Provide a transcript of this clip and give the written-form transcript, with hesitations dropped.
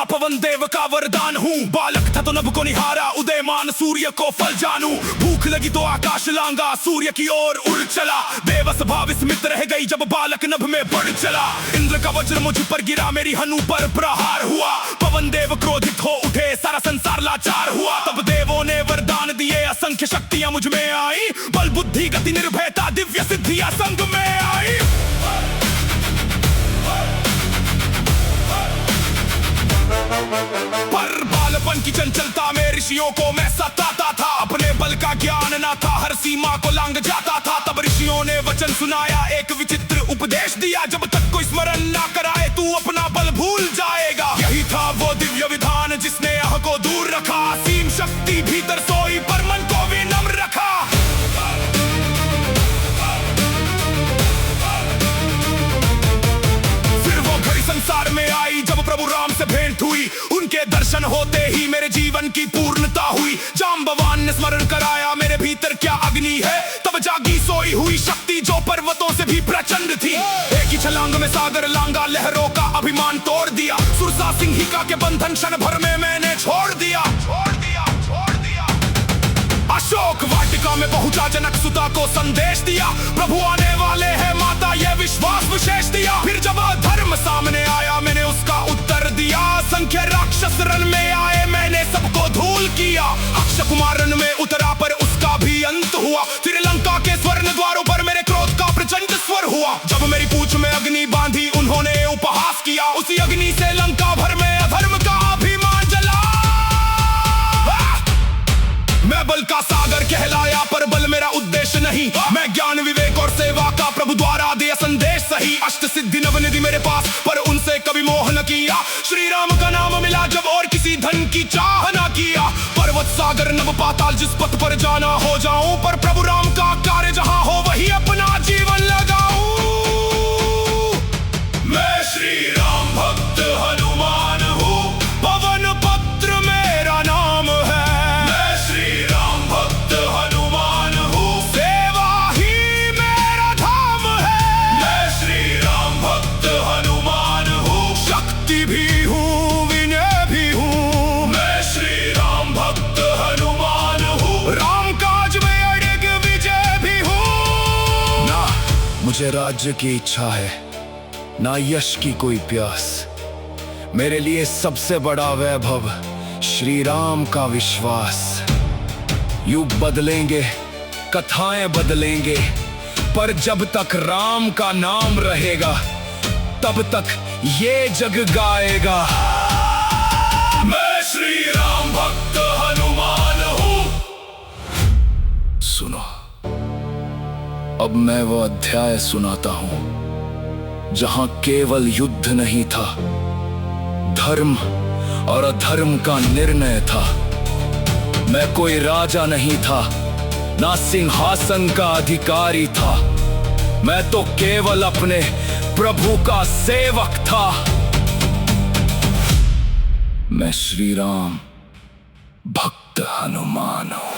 पिता पवन देव का वरदान हूँ। बालक था तो नभ को निहारा, उदयमान सूर्य को फल जानू। भूख लगी तो आकाश लांगा, सूर्य की ओर उड़ चला। बेबस भाव स्मित रह गई जब बालक नभ में बढ़ चला। इंद्र का वज्र मुझ पर गिरा, मेरी हनु पर प्रहार हुआ। पवन देव क्रोधित हो उठे, सारा संसार लाचार हुआ। तब देवों ने वरदान दिए, असंख्य शक्तियां मुझ में आई। बल बुद्धि गति निर्भयता दिव्य सिद्धियां संग में आई। पर बालपन की चंचलता में ऋषियों को मैं सताता था। अपने बल का ज्ञान ना था, हर सीमा को लांघ जाता था। तब ऋषियों ने वचन सुनाया, एक विचित्र उपदेश दिया। जब तक कोई स्मरण ना कराए तू अपना बल भूल जाएगा। यही था वो दिव्य विधान जिसने अह को दूर रखा। असीम शक्ति भीतर सोई पर मन को विनम्र रखा। फिर वो घड़ी संसार में आई जब प्रभु राम से भेंट हुई। उनके दर्शन होते ही मेरे जीवन की पूर्णता हुई। जाम्बवान ने स्मरण कराया, मेरे भीतर क्या अग्नि है। तब जागी सोई हुई शक्ति जो पर्वतों से भी प्रचंड थी। एक ही छलांग में सागर लांगा, लहरों का अभिमान तोड़ दिया। सुरसा सिंहिका के बंधन क्षण भर में मैंने छोड़ दिया। अशोक वाटिका में पहुंचा, जनक सुता को संदेश दिया। प्रभु आने वाले हैं माता, यह विश्वास विशेष दिया। फिर जब धर्म सामने आया मैंने उसका उत्तर दिया। संख्य राक्षस रण में आए, मैंने सबको धूल किया। अक्षय कुमार रण में उतरा पर उसका भी अंत हुआ। फिर लंका के स्वर्ण द्वारों पर मेरे क्रोध का प्रचंड स्वर हुआ। जब मेरी पूंछ में अग्नि बांधी उन्होंने उपहास किया। उसी अग्नि से लंका भर में अधर्म का अभिमान जला। मैं बल का सागर कहलाया पर बल मेरा उद्देश्य नहीं। मैं ज्ञान विवेक और सेवा का प्रभु द्वारा दिया संदेश सही। अष्ट सिद्धि नवनिधि मेरे पास पर उनसे कभी मोह न किया। श्री राम का नाम मिला जब और किसी धन की चाह न किया। पर्वत सागर नभ पाताल जिस पथ पर जाना हो जाऊं, पर प्रभु राम का कार्य जहां हो वही अपना जीवन लगाऊं। मैं श्री राम भक्त हनुमान हूँ, पवन पत्र मेरा नाम है। मुझे राज्य की इच्छा है, ना यश की कोई प्यास। मेरे लिए सबसे बड़ा वैभव श्री राम का विश्वास। युग बदलेंगे, कथाएं बदलेंगे, पर जब तक राम का नाम रहेगा तब तक ये जग गाएगा। मैं श्री राम भक्त हनुमान हूँ। सुनो, अब मैं वो अध्याय सुनाता हूं जहां केवल युद्ध नहीं था, धर्म और अधर्म का निर्णय था। मैं कोई राजा नहीं था, ना सिंहासन का अधिकारी था। मैं तो केवल अपने प्रभु का सेवक था। मैं श्री राम भक्त हनुमान हूं।